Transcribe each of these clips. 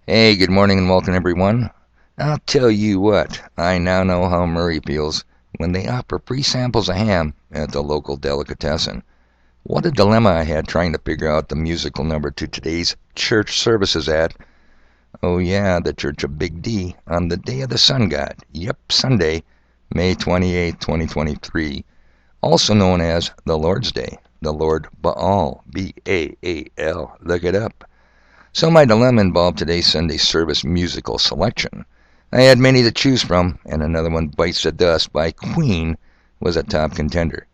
Hey, good morning and welcome everyone. I'll tell you what, I now know how Murray feels when they offer free samples of ham at the local delicatessen. What a dilemma I had trying to figure out the musical number to today's church services at. Oh yeah, the Church of Big D on the Day of the Sun God. Yep, Sunday, May 28, 2023. Also known as the Lord's Day. The Lord Baal, B-A-A-L. Look it up. So my dilemma involved today's Sunday service musical selection. I had many to choose from, and another one, Bites the Dust by Queen, was a top contender.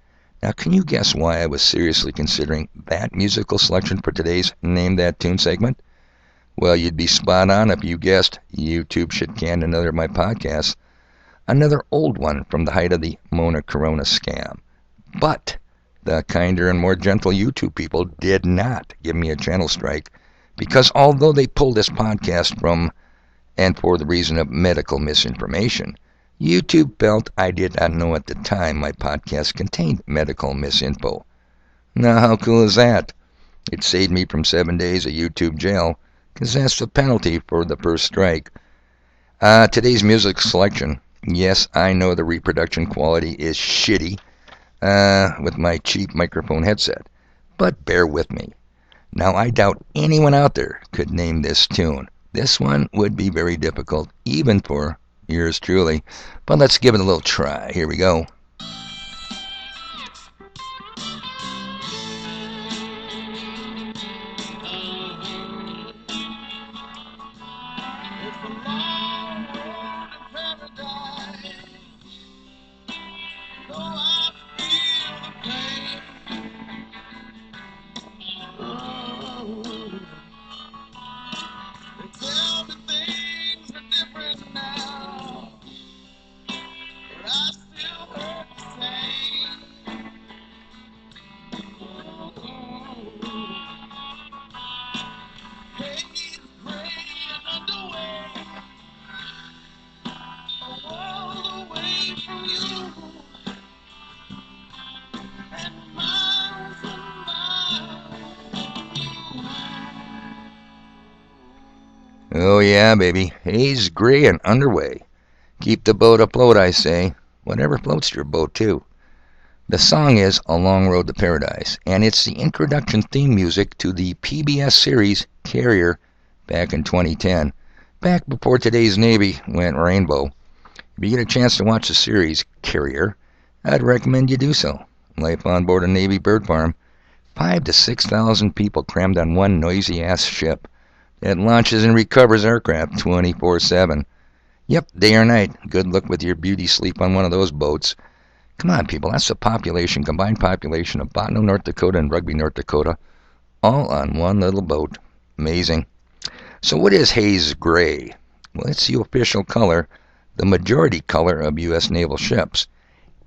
Now can you guess why I was seriously considering that musical selection for today's Name That Tune segment? Well, you'd be spot on if you guessed YouTube shit canned another of my podcasts. Another old one from the height of the Mona Corona scam. But the kinder and more gentle YouTube people did not give me a channel strike, because although they pulled this podcast from and for the reason of medical misinformation, YouTube felt I did not know at the time my podcast contained medical misinfo. Now how cool is that? It saved me from 7 days of YouTube jail, because that's the penalty for the first strike. Today's music selection. Yes, I know the reproduction quality is shitty with my cheap microphone headset, but bear with me. Now, I doubt anyone out there could name this tune. This one would be very difficult, even for yours truly. But let's give it a little try. Here we go. Oh yeah, baby. Haze, gray, and underway. Keep the boat afloat, I say. Whatever floats your boat, too. The song is A Long Road to Paradise, and it's the introduction theme music to the PBS series Carrier back in 2010, back before today's Navy went rainbow. If you get a chance to watch the series Carrier, I'd recommend you do so. Life on board a Navy bird farm. 5,000 to 6,000 people crammed on one noisy-ass ship that launches and recovers aircraft 24/7. Yep, day or night. Good luck with your beauty sleep on one of those boats. Come on, people, that's the combined population of Botno, North Dakota and Rugby, North Dakota, all on one little boat. Amazing. So what is Haze Gray? Well, it's the official color, the majority color of U.S. naval ships.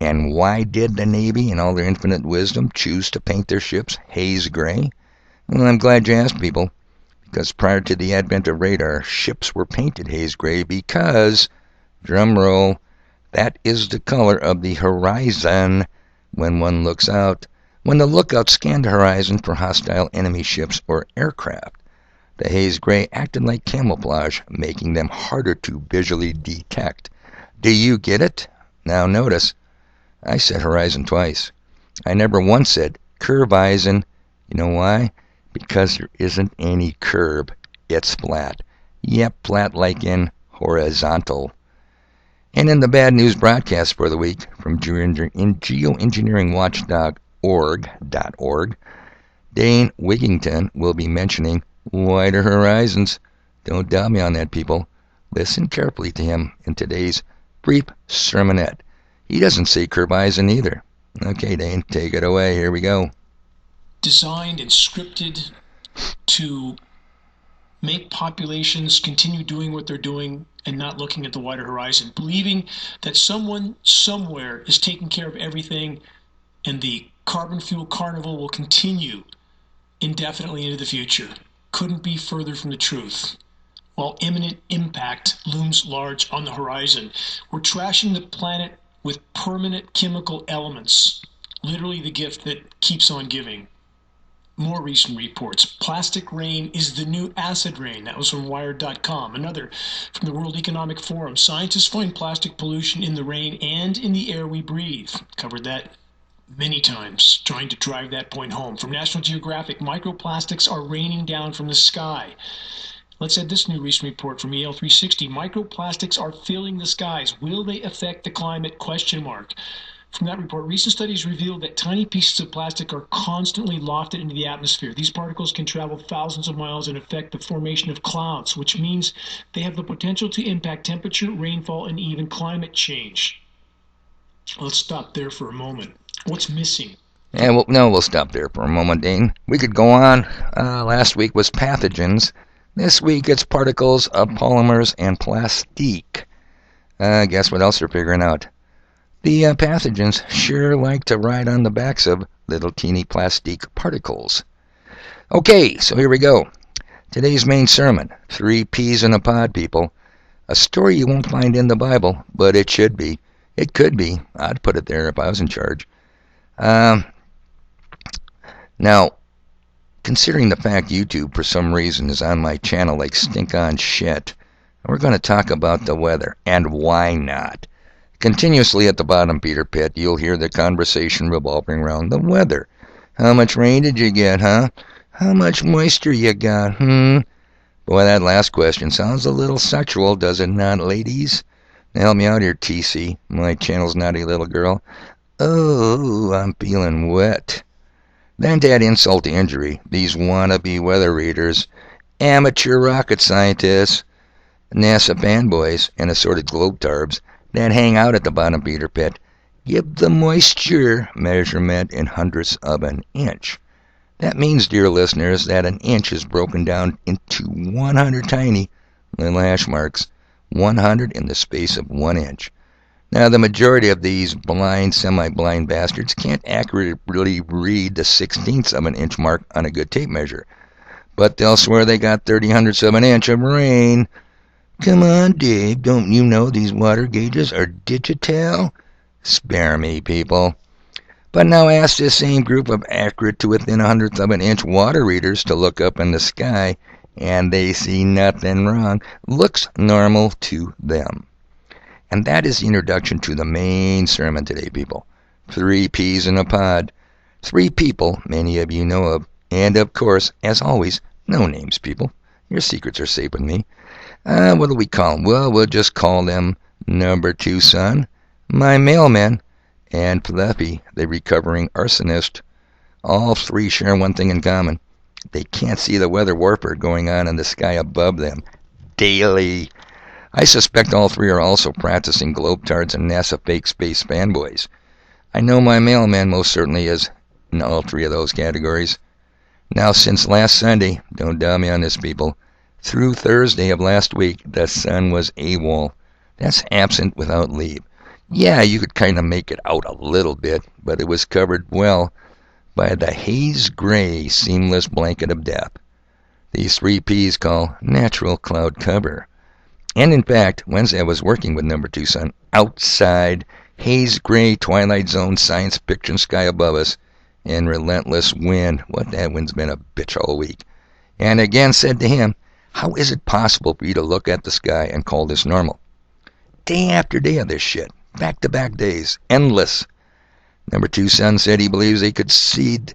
And why did the Navy, in all their infinite wisdom, choose to paint their ships haze gray? Well, I'm glad you asked, people, because prior to the advent of radar, ships were painted haze gray because, drum roll, that is the color of the horizon when one looks out. When the lookouts scanned the horizon for hostile enemy ships or aircraft, the haze gray acted like camouflage, making them harder to visually detect. Do you get it? Now notice, I said horizon twice. I never once said curveizon. You know why? Because there isn't any curve. It's flat. Yep, flat like in horizontal. And in the bad news broadcast for the week from geoengineeringwatchdog.org, Dane Wigington will be mentioning wider horizons. Don't doubt me on that, people. Listen carefully to him in today's brief sermonette. He doesn't say curveizon either. Okay, Dane, take it away. Here we go. Designed and scripted to make populations continue doing what they're doing and not looking at the wider horizon, believing that someone somewhere is taking care of everything and the carbon fuel carnival will continue indefinitely into the future. Couldn't be further from the truth. While imminent impact looms large on the horizon, we're trashing the planet with permanent chemical elements, literally the gift that keeps on giving. more recent reports. Plastic rain is the new acid rain. That was from Wired.com. Another from the World Economic Forum. Scientists find plastic pollution in the rain and in the air we breathe. Covered that many times, trying to drive that point home. From National Geographic, microplastics are raining down from the sky. Let's add this new recent report from EL360. Microplastics are filling the skies. Will they affect the climate? Question mark. From that report, recent studies revealed that tiny pieces of plastic are constantly lofted into the atmosphere. These particles can travel thousands of miles and affect the formation of clouds, which means they have the potential to impact temperature, rainfall, and even climate change. Let's stop there for a moment. What's missing? And we'll stop there for a moment, Dane. We could go on. Last week was pathogens. This week it's particles of polymers and plastique. Guess what else they're figuring out? The pathogens sure like to ride on the backs of little teeny plastic particles. Okay, so here we go. Today's main sermon, 3 peas in a pod, people. A story you won't find in the Bible, but it should be. It could be. I'd put it there if I was in charge. Now, considering the fact YouTube, for some reason, is on my channel like stink on shit, we're going to talk about the weather, and why not? Continuously at the bottom, Peter Pit, you'll hear the conversation revolving around the weather. How much rain did you get, huh? How much moisture you got, Boy, that last question sounds a little sexual, does it not, ladies? Now help me out here, TC, my channel's naughty little girl. Oh, I'm feeling wet. Then to add insult to injury, these wannabe weather readers, amateur rocket scientists, NASA fanboys, and assorted globetarbs that hang out at the bottom Peter Pit give the moisture measurement in hundredths of an inch. That means, dear listeners, that an inch is broken down into 100 tiny little hash marks, 100 in the space of 1 inch. Now, the majority of these blind, semi-blind bastards can't accurately read the 16ths of an inch mark on a good tape measure, but they'll swear they got 30 hundredths of an inch of rain. Come on, Dave, don't you know these water gauges are digital? Spare me, people. But now ask this same group of accurate to within a hundredth of an inch water readers to look up in the sky, and they see nothing wrong. Looks normal to them. And that is the introduction to the main sermon today, people. 3 peas in a pod. 3 people many of you know of. And of course, as always, no names, people. Your secrets are safe with me. What do we call them? Well, we'll just call them number 2 son, my mailman, and Fluffy, the recovering arsonist. All 3 share one thing in common. They can't see the weather warfare going on in the sky above them daily. I suspect all 3 are also practicing globetards and NASA fake space fanboys. I know my mailman most certainly is in all 3 of those categories. Now, since last Sunday, don't doubt me on this, people, through Thursday of last week, the sun was AWOL. That's absent without leave. Yeah, you could kind of make it out a little bit, but it was covered well by the haze gray seamless blanket of death. These 3 P's call natural cloud cover. And in fact, Wednesday I was working with number 2 son outside, haze gray twilight zone science fiction sky above us, and relentless wind. What, that wind's been a bitch all week. And again said to him, how is it possible for you to look at the sky and call this normal? Day after day of this shit. Back-to-back days. Endless. Number 2 son said he believes they could seed,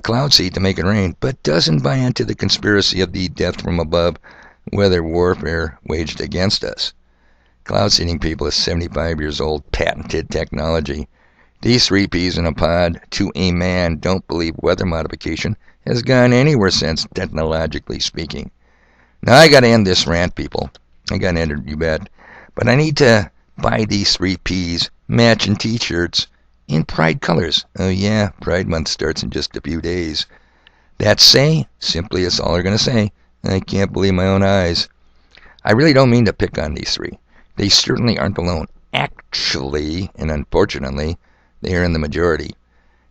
cloud seed to make it rain, but doesn't buy into the conspiracy of the death from above weather warfare waged against us. Cloud seeding, people, is 75 years old, patented technology. These 3 peas in a pod, to a man, don't believe weather modification has gone anywhere since, technologically speaking. Now, I gotta end this rant, people. I gotta end it, you bet. But I need to buy these 3 peas matching t-shirts in Pride colors. Oh yeah, Pride Month starts in just a few days. That say, simply is all they're gonna say. I can't believe my own eyes. I really don't mean to pick on these 3. They certainly aren't alone. Actually, and unfortunately, they are in the majority.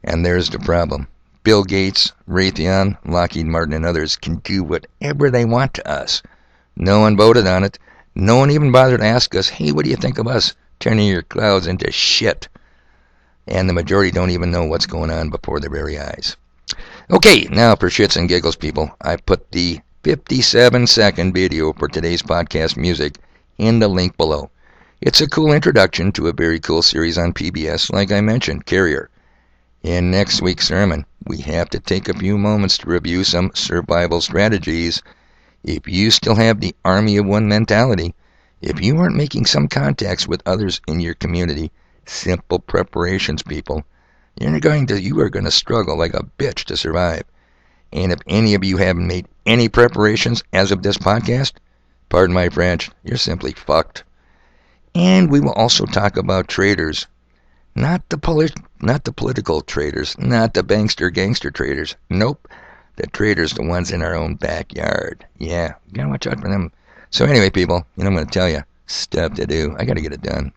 And there's the problem. Bill Gates, Raytheon, Lockheed Martin, and others can do whatever they want to us. No one voted on it. No one even bothered to ask us, hey, what do you think of us turning your clouds into shit? And the majority don't even know what's going on before their very eyes. Okay, now for shits and giggles, people, I put the 57-second video for today's podcast music in the link below. It's a cool introduction to a very cool series on PBS, like I mentioned, Carrier. In next week's sermon, we have to take a few moments to review some survival strategies. If you still have the army of one mentality, if you aren't making some contacts with others in your community, simple preparations, people, you are going to struggle like a bitch to survive. And if any of you haven't made any preparations as of this podcast, pardon my French, you're simply fucked. And we will also talk about traitors. Not the political traitors, not the bankster gangster traitors. Nope. The traitors, the ones in our own backyard. Yeah, you gotta watch out for them. So anyway, people, I'm gonna tell you, stuff to do. I gotta get it done.